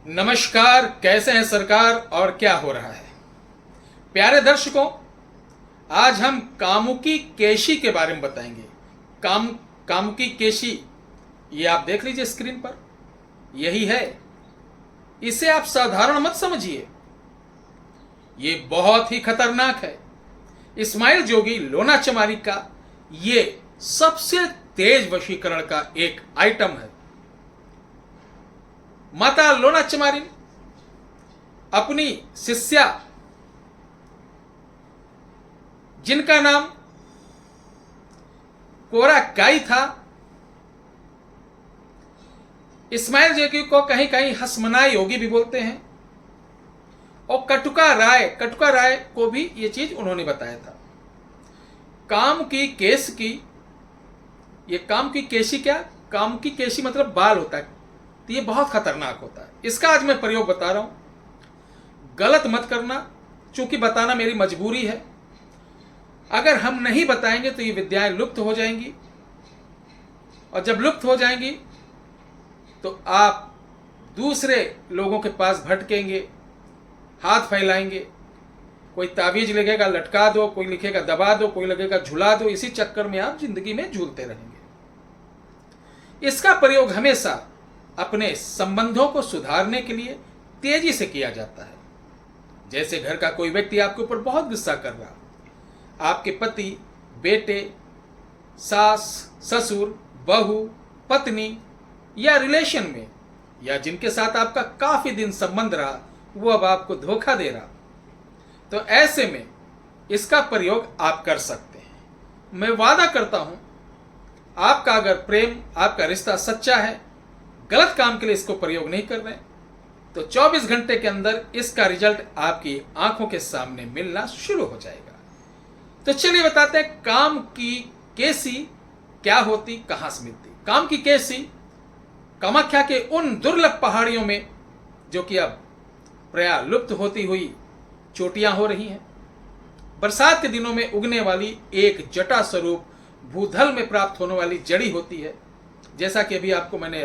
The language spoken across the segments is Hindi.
नमस्कार, कैसे हैं सरकार और क्या हो रहा है। प्यारे दर्शकों, आज हम कामुकी केशी के बारे में बताएंगे। कामुकी केशी, ये आप देख लीजिए स्क्रीन पर, यही है। इसे आप साधारण मत समझिए, ये बहुत ही खतरनाक है। इस्माइल जोगी लोना चमारी का ये सबसे तेज वशीकरण का एक आइटम है। माता लोना चमारी अपनी शिष्या, जिनका नाम कोरा काई था, इस्माइल जोगी को कहीं कहीं हसमनाई योगी भी बोलते हैं, और कटुका राय को भी ये चीज उन्होंने बताया था। काम की केस की, ये काम की केशी, क्या काम की केशी मतलब बाल होता है, तो ये बहुत खतरनाक होता है। इसका आज मैं प्रयोग बता रहा हूं, गलत मत करना, चूंकि बताना मेरी मजबूरी है। अगर हम नहीं बताएंगे तो ये विद्याएं लुप्त हो जाएंगी, और जब लुप्त हो जाएंगी तो आप दूसरे लोगों के पास भटकेंगे, हाथ फैलाएंगे। कोई ताबीज लिखेगा लटका दो, कोई लिखेगा दबा दो, कोई लगेगा झुला दो। इसी चक्कर में आप जिंदगी में झूलते रहेंगे। इसका प्रयोग हमेशा अपने संबंधों को सुधारने के लिए तेजी से किया जाता है। जैसे घर का कोई व्यक्ति आपके ऊपर बहुत गुस्सा कर रहा, आपके पति, बेटे, सास, ससुर, बहू, पत्नी, या रिलेशन में, या जिनके साथ आपका काफी दिन संबंध रहा, वो अब आपको धोखा दे रहा, तो ऐसे में इसका प्रयोग आप कर सकते हैं। मैं वादा करता हूं, आपका अगर प्रेम, आपका रिश्ता सच्चा है, गलत काम के लिए इसको प्रयोग नहीं कर रहे, तो 24 घंटे के अंदर इसका रिजल्ट आपकी आंखों के सामने मिलना शुरू हो जाएगा। तो चलिए बताते हैं काम की केसी क्या होती, कहां से मिलती। काम की केसी कामाख्या के उन दुर्लभ पहाड़ियों में, जो कि अब प्राय लुप्त होती हुई चोटियां हो रही हैं, बरसात के दिनों में उगने वाली एक जटा स्वरूप भूतल में प्राप्त होने वाली जड़ी होती है। जैसा कि अभी आपको मैंने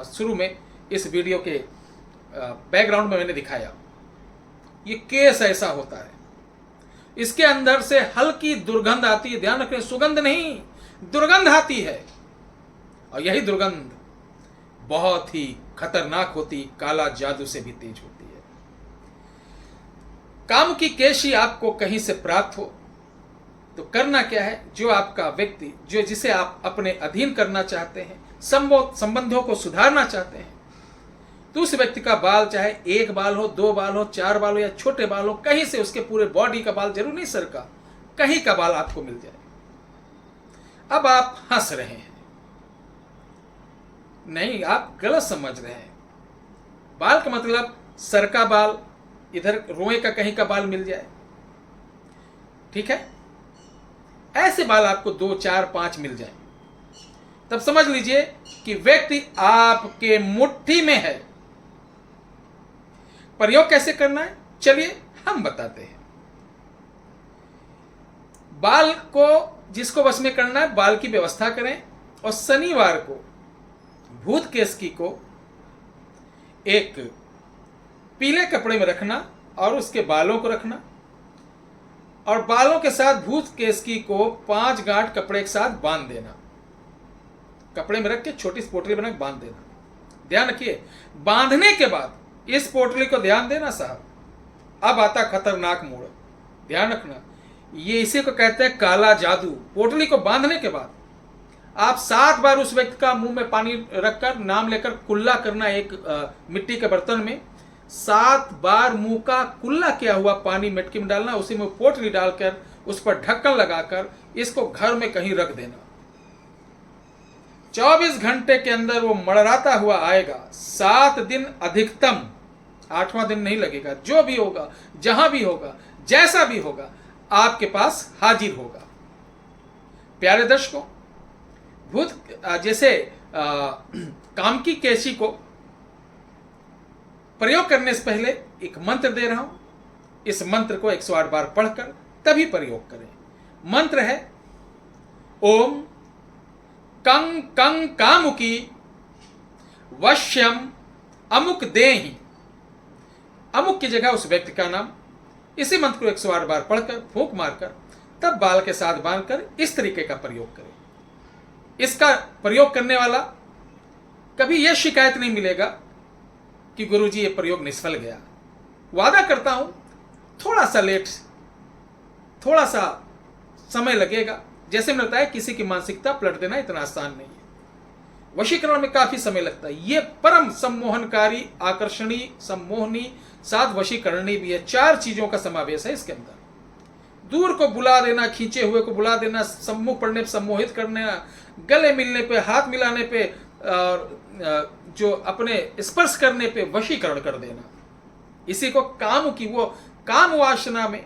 शुरू में इस वीडियो के बैकग्राउंड में मैंने दिखाया, ये केस ऐसा होता है। इसके अंदर से हल्की दुर्गंध आती है। ध्यान रखें, सुगंध नहीं, दुर्गंध आती है, और यही दुर्गंध बहुत ही खतरनाक होती, काला जादू से भी तेज होती है। काम की केशी आपको कहीं से प्राप्त हो तो करना क्या है, जो आपका व्यक्ति, जो जिसे आप अपने अधीन करना चाहते हैं, संबंधों को सुधारना चाहते हैं, तो उस व्यक्ति का बाल, चाहे एक बाल हो, दो बाल हो, चार बाल हो, या छोटे बाल हो, कहीं से उसके पूरे बॉडी का बाल, जरूर नहीं सर का, कहीं का बाल आपको मिल जाए। अब आप हंस रहे हैं, नहीं, आप गलत समझ रहे हैं। बाल का मतलब सर का बाल, इधर रोए का कहीं का बाल मिल जाए, ठीक है। ऐसे बाल आपको 2, 4, 5 मिल जाए, तब समझ लीजिए कि व्यक्ति आपके मुट्ठी में है। प्रयोग कैसे करना है, चलिए हम बताते हैं। बाल को जिसको वश में करना है, बाल की व्यवस्था करें, और शनिवार को भूत केसकी को एक पीले कपड़े में रखना, और उसके बालों को रखना, और बालों के साथ भूत केसकी को 5 गांठ कपड़े के साथ बांध देना। कपड़े में रख के छोटी सी पोटली बना के बांध देना। ध्यान रखिए, बांधने के बाद इस पोटली को ध्यान देना साहब, अब आता खतरनाक मोड़। ध्यान रखना, ये इसी को कहते हैं काला जादू। पोटली को बांधने के बाद आप 7 बार उस व्यक्ति का मुंह में पानी रखकर, नाम लेकर कुल्ला करना, एक मिट्टी के बर्तन में 7 बार मुंह का कुल्ला किया हुआ पानी मटकी में डालना, उसी में पोटली डालकर उस पर ढक्कन लगाकर इसको घर में कहीं रख देना। 24 घंटे के अंदर वो मड़राता हुआ आएगा। 7 दिन अधिकतम, 8वां दिन नहीं लगेगा। जो भी होगा, जहां भी होगा, जैसा भी होगा, आपके पास हाजिर होगा। प्यारे दर्शकों, भूत जैसे काम की केशी को प्रयोग करने से पहले एक मंत्र दे रहा हूं। इस मंत्र को 108 बार पढ़कर तभी प्रयोग करें। मंत्र है ओम कं कामुकी वश्यम अमुक देहि अमुक की जगह उस व्यक्ति का नाम, इसी मंत्र को 108 बार पढ़कर फूंक मारकर तब बाल के साथ बांधकर इस तरीके का प्रयोग करें। इसका प्रयोग करने वाला कभी यह शिकायत नहीं मिलेगा कि गुरुजी ये प्रयोग निष्फल गया। वादा करता हूं थोड़ा सा लेट, थोड़ा सा समय लगेगा। जैसे मैंने बताया किसी की मानसिकता पलट देना इतना आसान नहीं है, वशीकरण में काफी समय लगता है। यह परम सम्मोहनकारी, आकर्षणी, सम्मोहनी, साथ वशीकरणी भी है। 4 चीजों का समावेश है इसके अंदर। दूर को बुला देना, खींचे हुए को बुला देना, सम्मुख पड़ने पर सम्मोहित करना, गले मिलने पे, हाथ मिलाने पे, जो अपने स्पर्श करने पे वशीकरण कर देना। इसी को काम की वो काम वासना में,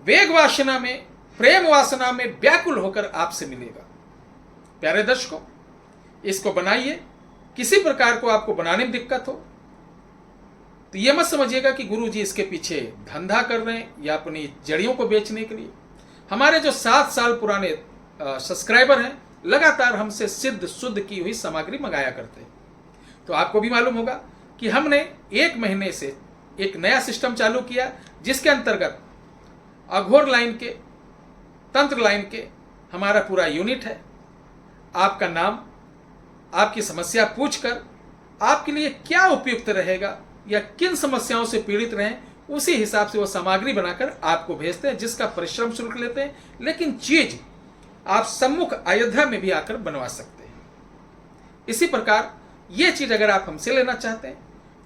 वेग वासना में, प्रेम वासना में व्याकुल होकर आपसे मिलेगा। प्यारे दर्शकों, इसको बनाइए। किसी प्रकार को आपको बनाने में दिक्कत हो तो यह मत समझिएगा कि गुरुजी इसके पीछे धंधा कर रहे हैं या अपनी जड़ियों को बेचने के लिए। हमारे जो 7 साल पुराने सब्सक्राइबर हैं लगातार हमसे सिद्ध शुद्ध की हुई सामग्री मंगाया करते हैं। तो आपको भी मालूम होगा कि हमने 1 महीने से एक नया सिस्टम चालू किया जिसके अंतर्गत अघोर लाइन के, तंत्र लाइन के हमारा पूरा यूनिट है। आपका नाम, आपकी समस्या पूछकर आपके लिए क्या उपयुक्त रहेगा या किन समस्याओं से पीड़ित रहें, उसी हिसाब से वो सामग्री बनाकर आपको भेजते हैं, जिसका परिश्रम शुल्क लेते हैं। लेकिन चीज आप सम्मुख अयोध्या में भी आकर बनवा सकते हैं। इसी प्रकार ये चीज अगर आप हमसे लेना चाहते हैं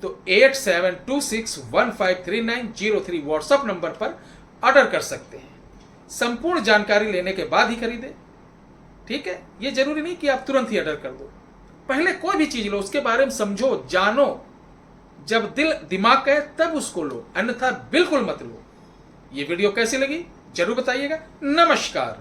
तो 8726153903 व्हाट्सएप नंबर पर ऑर्डर कर सकते हैं। संपूर्ण जानकारी लेने के बाद ही खरीदें, ठीक है। ये जरूरी नहीं कि आप तुरंत ही ऑर्डर कर दो, पहले कोई भी चीज लो, उसके बारे में समझो, जानो। जब दिल दिमाग कहे तब उसको लो, अन्यथा बिल्कुल मत लो। ये वीडियो कैसी लगी जरूर बताइएगा। नमस्कार।